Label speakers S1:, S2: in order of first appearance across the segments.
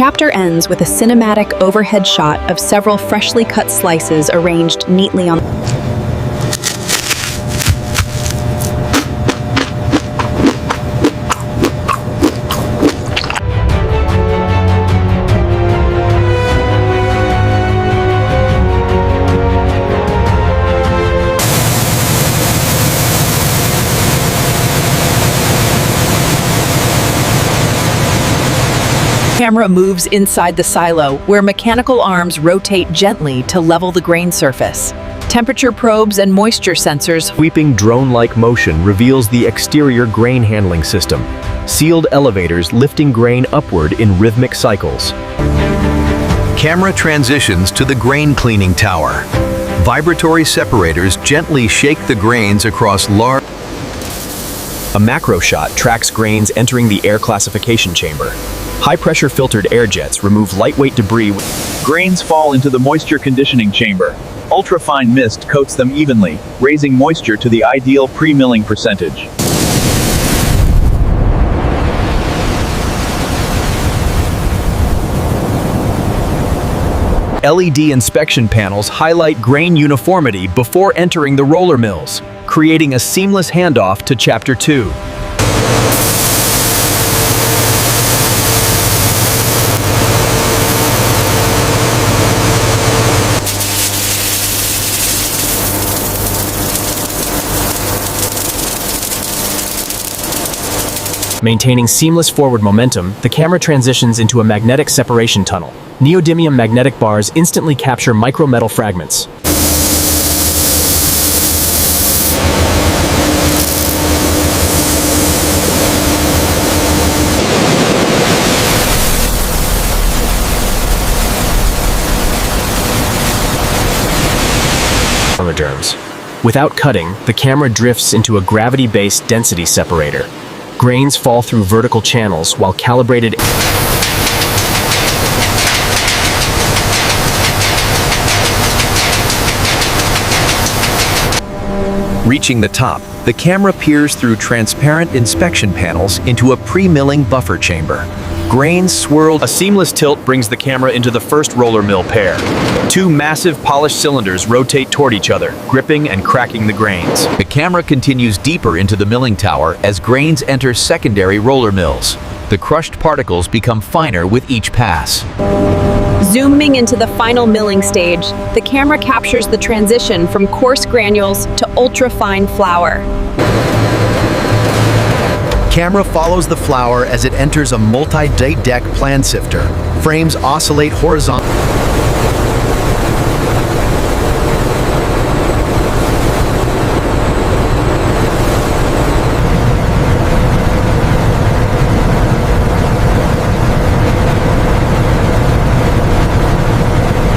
S1: chapter ends with a cinematic overhead shot of several freshly cut slices arranged neatly on.
S2: The camera moves inside the silo, where mechanical arms rotate gently to level the grain surface. Temperature probes and moisture sensors.
S3: Sweeping drone-like motion reveals the exterior grain handling system. Sealed elevators lifting grain upward in rhythmic cycles.
S4: Camera transitions to the grain cleaning tower. Vibratory separators gently shake the grains across large.
S3: A macro shot tracks grains entering the air classification chamber. High-pressure filtered air jets remove lightweight debris.
S5: Grains fall into the moisture conditioning chamber. Ultrafine mist coats them evenly, raising moisture to the ideal pre-milling percentage.
S3: LED inspection panels highlight grain uniformity before entering the roller mills, creating a seamless handoff to Chapter 2. Maintaining seamless forward momentum, the camera transitions into a magnetic separation tunnel. Neodymium magnetic bars instantly capture micro-metal fragments. Without cutting, the camera drifts into a gravity-based density separator. Grains fall through vertical channels while calibrated.
S4: Reaching the top, the camera peers through transparent inspection panels into a pre-milling buffer chamber. Grains swirled.
S3: A seamless tilt brings the camera into the first roller mill pair. Two massive polished cylinders rotate toward each other, gripping and cracking the grains.
S4: The camera continues deeper into the milling tower as grains enter secondary roller mills. The crushed particles become finer with each pass.
S1: Zooming into the final milling stage, the camera captures the transition from coarse granules to ultra-fine flour.
S4: Camera follows the flour as it enters a multi-deck plan sifter. Frames oscillate horizontally.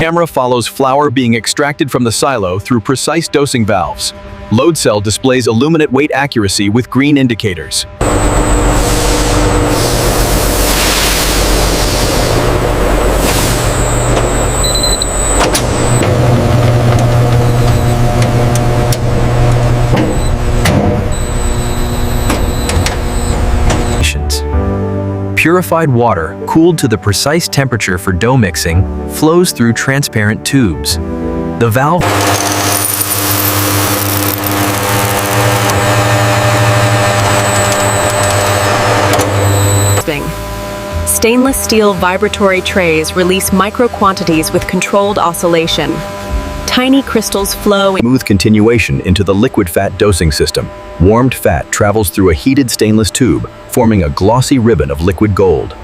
S3: Camera follows flour being extracted from the silo through precise dosing valves. Load cell displays illuminate weight accuracy with green indicators. Purified water, cooled to the precise temperature for dough mixing, flows through transparent tubes. The valve
S1: Stainless steel vibratory trays release micro quantities with controlled oscillation. Tiny crystals flow in
S3: smooth continuation into the liquid fat dosing system. Warmed fat travels through a heated stainless tube, forming a glossy ribbon of liquid gold.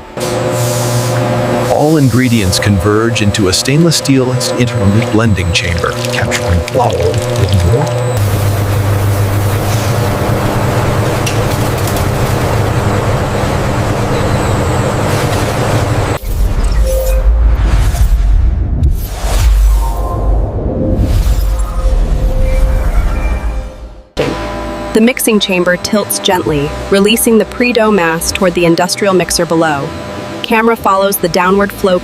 S4: All ingredients converge into a stainless steel intermediate blending chamber, capturing flour with more.
S1: The mixing chamber tilts gently, releasing the pre-dough mass toward the industrial mixer below. Camera follows the downward flow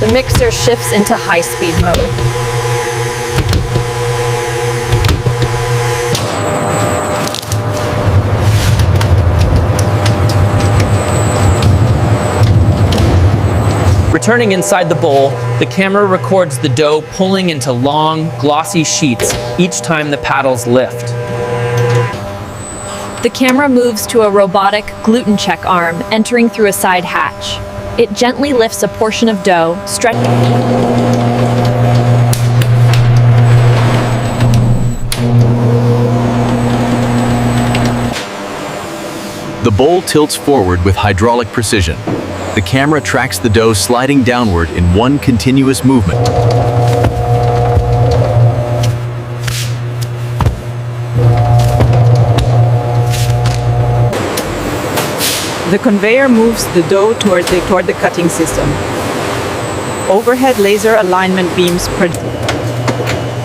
S6: The mixer shifts into high-speed mode.
S7: Returning inside the bowl, the camera records the dough pulling into long, glossy sheets each time the paddles lift.
S6: The camera moves to a robotic gluten check arm entering through a side hatch. It gently lifts a portion of dough, stretching.
S4: The bowl tilts forward with hydraulic precision. The camera tracks the dough sliding downward in one continuous movement.
S8: The conveyor moves the dough toward the cutting system. Overhead laser alignment beams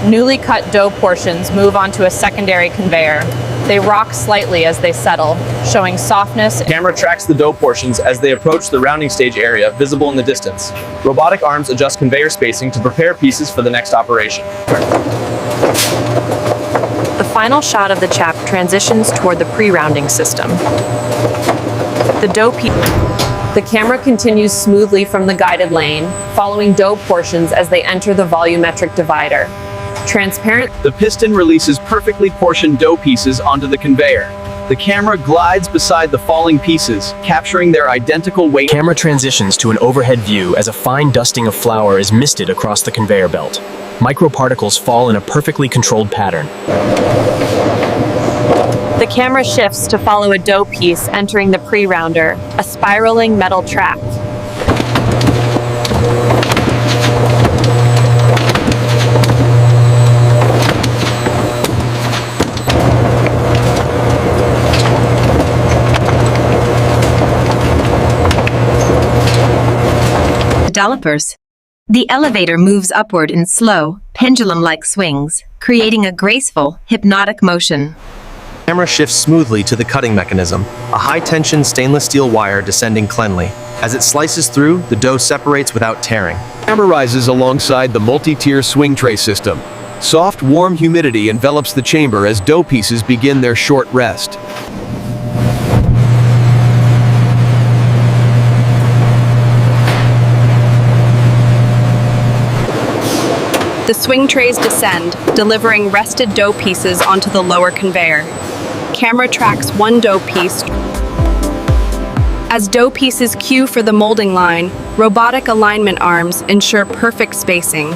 S6: Newly cut dough portions move onto a secondary conveyor. They rock slightly as they settle, showing softness.
S5: The camera tracks the dough portions as they approach the rounding stage area visible in the distance. Robotic arms adjust conveyor spacing to prepare pieces for the next operation.
S6: The final shot of the chap transitions toward the pre-rounding system. The camera continues smoothly from the guided lane, following dough portions as they enter the volumetric divider. Transparent.
S5: The piston releases perfectly portioned dough pieces onto the conveyor. The camera glides beside the falling pieces, capturing their identical weight.
S3: Camera transitions to an overhead view as a fine dusting of flour is misted across the conveyor belt. Microparticles fall in a perfectly controlled pattern.
S6: The camera shifts to follow a dough piece entering the pre-rounder, a spiraling metal track.
S9: Developers. The elevator moves upward in slow, pendulum-like swings, creating a graceful, hypnotic motion.
S10: The camera shifts smoothly to the cutting mechanism, a high-tension stainless steel wire descending cleanly. As it slices through, the dough separates without tearing.
S4: The camera rises alongside the multi-tier swing tray system. Soft, warm humidity envelops the chamber as dough pieces begin their short rest.
S1: The swing trays descend, delivering rested dough pieces onto the lower conveyor. Camera tracks one dough piece. As dough pieces queue for the molding line, robotic alignment arms ensure perfect spacing.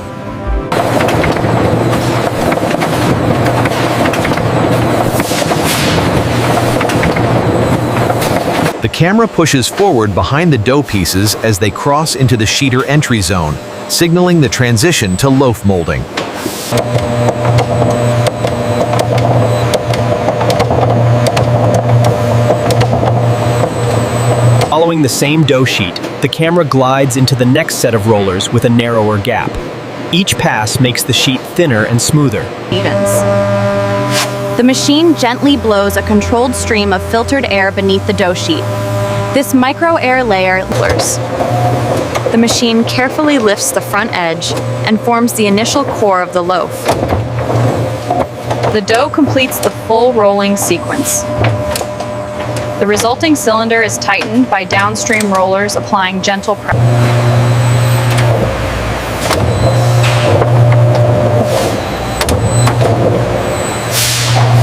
S4: The camera pushes forward behind the dough pieces as they cross into the sheeter entry zone, signaling the transition to loaf molding.
S3: Following the same dough sheet, the camera glides into the next set of rollers with a narrower gap. Each pass makes the sheet thinner and smoother.
S11: The machine gently blows a controlled stream of filtered air beneath the dough sheet. This micro-air layer lowers. The machine carefully lifts the front edge and forms the initial core of the loaf.
S6: The dough completes the full rolling sequence. The resulting cylinder is tightened by downstream rollers applying gentle pressure.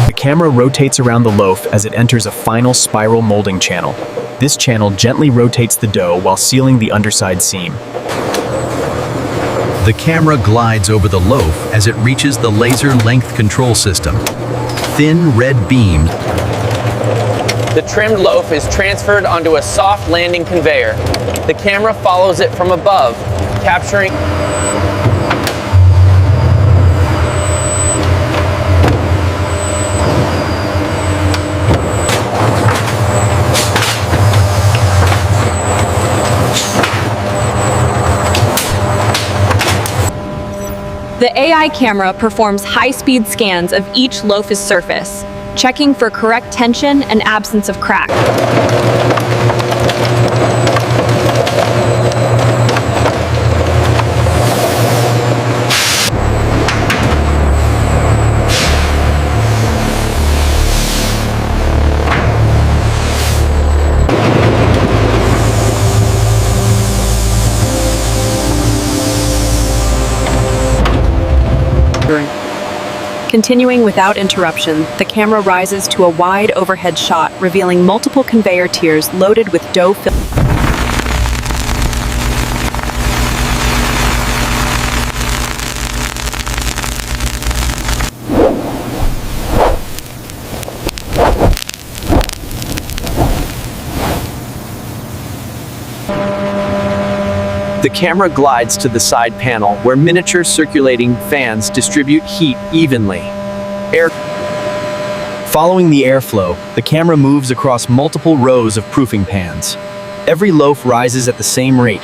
S3: The camera rotates around the loaf as it enters a final spiral molding channel. This channel gently rotates the dough while sealing the underside seam.
S4: The camera glides over the loaf as it reaches the laser length control system. Thin red beam.
S7: The trimmed loaf is transferred onto a soft landing conveyor. The camera follows it from above, capturing.
S6: The AI camera performs high-speed scans of each loaf's surface, checking for correct tension and absence of crack.
S1: Continuing without interruption, the camera rises to a wide overhead shot, revealing multiple conveyor tiers loaded with dough filled.
S5: The camera glides to the side panel where miniature circulating fans distribute heat evenly.
S3: Following the airflow, the camera moves across multiple rows of proofing pans. Every loaf rises at the same rate.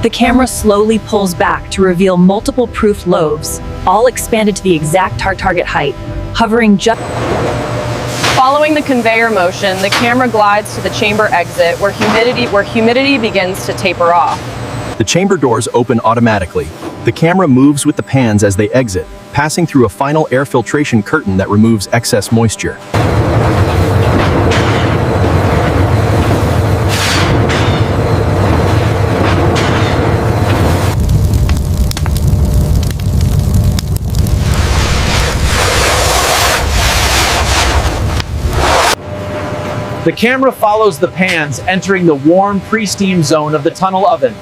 S2: The camera slowly pulls back to reveal multiple proof loaves, all expanded to the exact target height, hovering just.
S6: Following the conveyor motion, the camera glides to the chamber exit where humidity begins to taper off.
S3: The chamber doors open automatically. The camera moves with the pans as they exit, passing through a final air filtration curtain that removes excess moisture.
S5: The camera follows the pans, entering the warm pre-steam zone of the tunnel oven.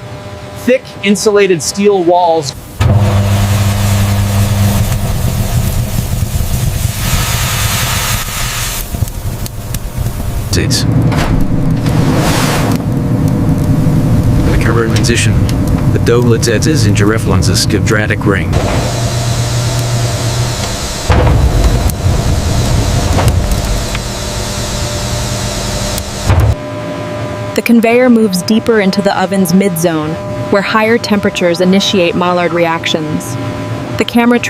S5: Thick, insulated steel walls
S12: The camera transition. The dough rotates into reference a quadratic ring.
S1: The conveyor moves deeper into the oven's mid-zone, where higher temperatures initiate Maillard reactions. The camera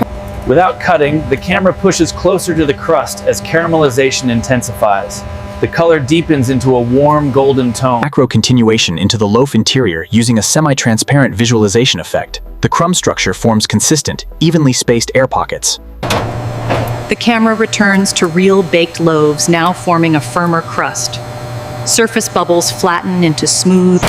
S5: Without cutting, the camera pushes closer to the crust as caramelization intensifies. The color deepens into a warm golden tone.
S3: Macro continuation into the loaf interior using a semi-transparent visualization effect. The crumb structure forms consistent, evenly spaced air pockets.
S2: The camera returns to real baked loaves, now forming a firmer crust. Surface bubbles flatten into smooth.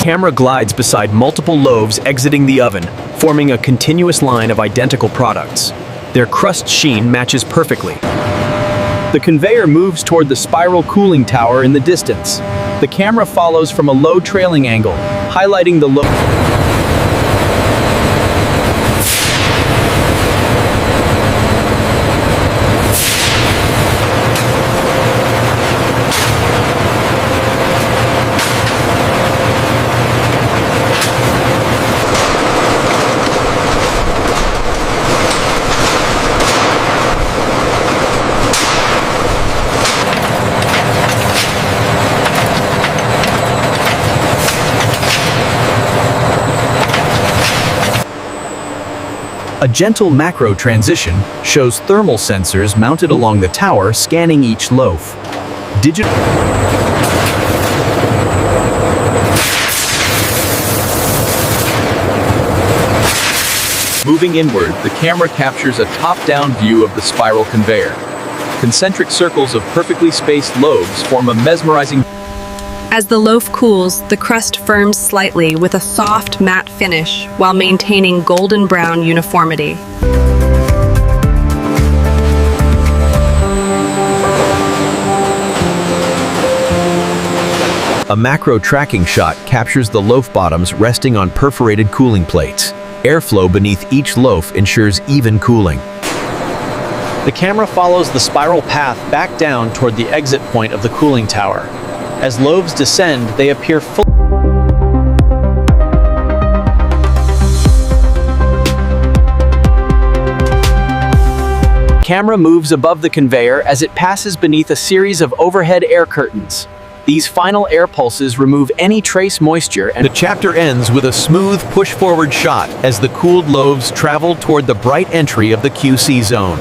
S3: Camera glides beside multiple loaves exiting the oven, forming a continuous line of identical products. Their crust sheen matches perfectly.
S5: The conveyor moves toward the spiral cooling tower in the distance. The camera follows from a low trailing angle, highlighting the loaf.
S3: A gentle macro transition shows thermal sensors mounted along the tower scanning each loaf.
S5: Moving inward, the camera captures a top-down view of the spiral conveyor. Concentric circles of perfectly spaced loaves form a mesmerizing.
S1: As the loaf cools, the crust firms slightly with a soft, matte finish while maintaining golden brown uniformity.
S4: A macro tracking shot captures the loaf bottoms resting on perforated cooling plates. Airflow beneath each loaf ensures even cooling.
S5: The camera follows the spiral path back down toward the exit point of the cooling tower. As loaves descend, they appear full. Camera moves above the conveyor as it passes beneath a series of overhead air curtains. These final air pulses remove any trace moisture and
S4: The chapter ends with a smooth push-forward shot as the cooled loaves travel toward the bright entry of the QC zone.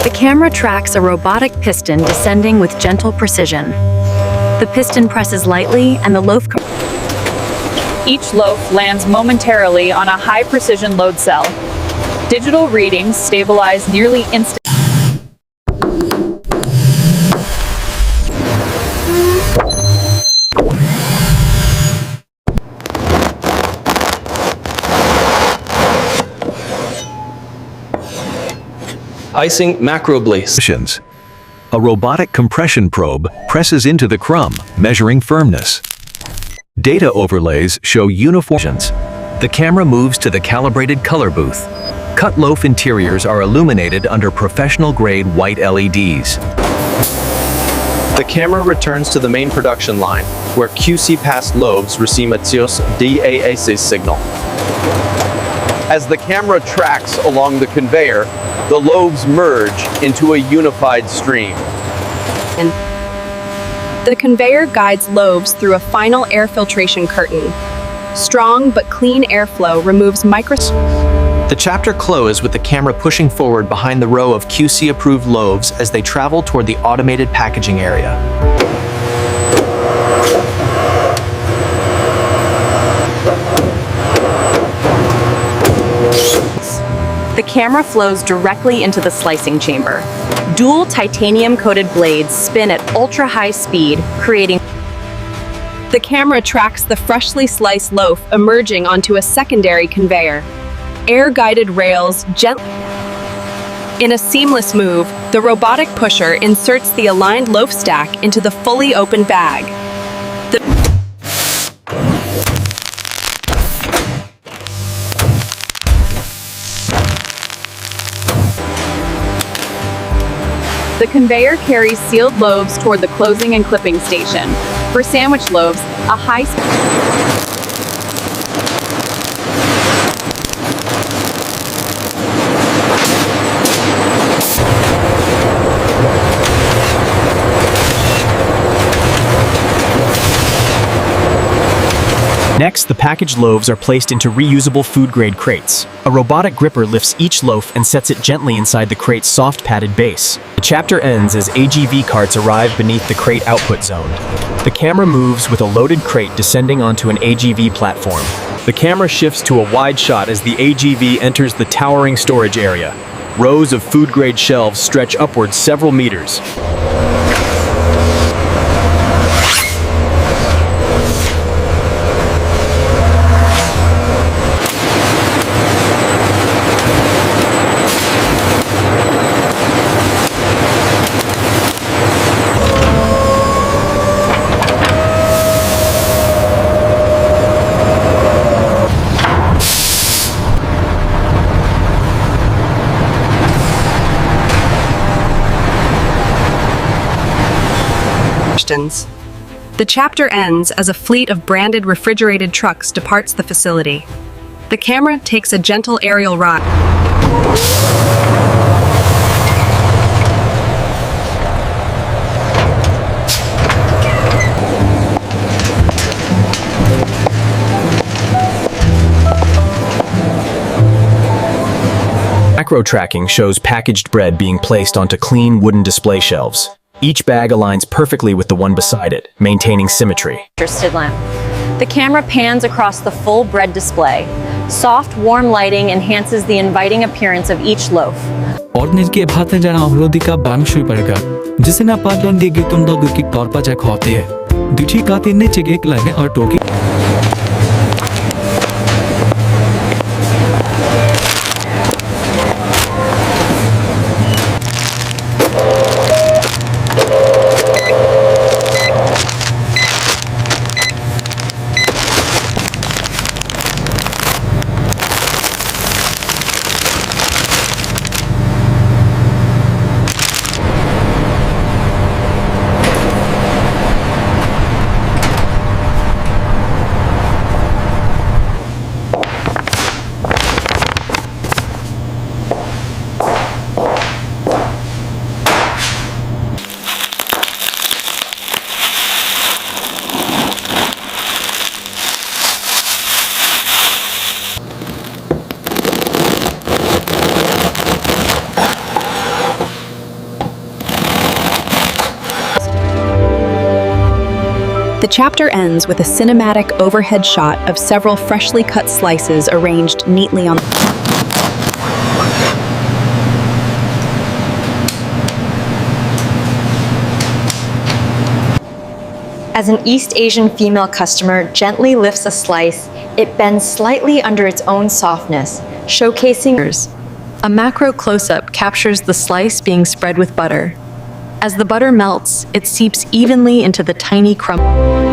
S11: The camera tracks a robotic piston descending with gentle precision. The piston presses lightly and the loaf.
S13: Each loaf lands momentarily on a high-precision load cell. Digital readings stabilize nearly instantly.
S10: Icing macrobly.
S4: A robotic compression probe presses into the crumb, measuring firmness. Data overlays show uniforms.
S10: The camera moves to the calibrated color booth. Cut loaf interiors are illuminated under professional-grade white LEDs. The camera returns to the main production line, where QC-passed loaves receive a DAAC signal.
S5: as the camera tracks along the conveyor, the loaves merge into a unified stream.
S1: The conveyor guides loaves through a final air filtration curtain. Strong but clean airflow removes
S10: The chapter closes with the camera pushing forward behind the row of QC-approved loaves as they travel toward the automated packaging area.
S11: The camera flows directly into the slicing chamber. Dual titanium-coated blades spin at ultra-high speed, creating...
S1: The camera tracks the freshly sliced loaf emerging onto a secondary conveyor. Air-guided rails gently... In a seamless move, the robotic pusher inserts the aligned loaf stack into the fully open bag.
S13: The conveyor carries sealed loaves toward the closing and clipping station. For sandwich loaves, a high
S3: Next, the packaged loaves are placed into reusable food-grade crates. A robotic gripper lifts each loaf and sets it gently inside the crate's soft padded base. The chapter ends as AGV carts arrive beneath the crate output zone. The camera moves with a loaded crate descending onto an AGV platform. The camera shifts to a wide shot as the AGV enters the towering storage area. Rows of food-grade shelves stretch upwards several meters.
S1: The chapter ends as a fleet of branded refrigerated trucks departs the facility. The camera takes a gentle aerial ride.
S3: Macro tracking shows packaged bread being placed onto clean wooden display shelves. Each bag aligns perfectly with the one beside it, maintaining symmetry.
S11: The camera pans across the full bread display. Soft, warm lighting enhances the inviting appearance of each loaf.
S12: Ordinate के भात में जाना अवरोधी का बांग शुरू पड़ेगा जिसे ना पालन देगी तुम लोग की तौर पर जगह होती है दूसरी काती ने चिकेक लगे और टोकी
S1: chapter ends with a cinematic overhead shot of several freshly cut slices arranged neatly on
S14: As an East Asian female customer gently lifts a slice, it bends slightly under its own softness, showcasing. A macro close-up captures the slice being spread with butter. As the butter melts, it seeps evenly into the tiny crumb.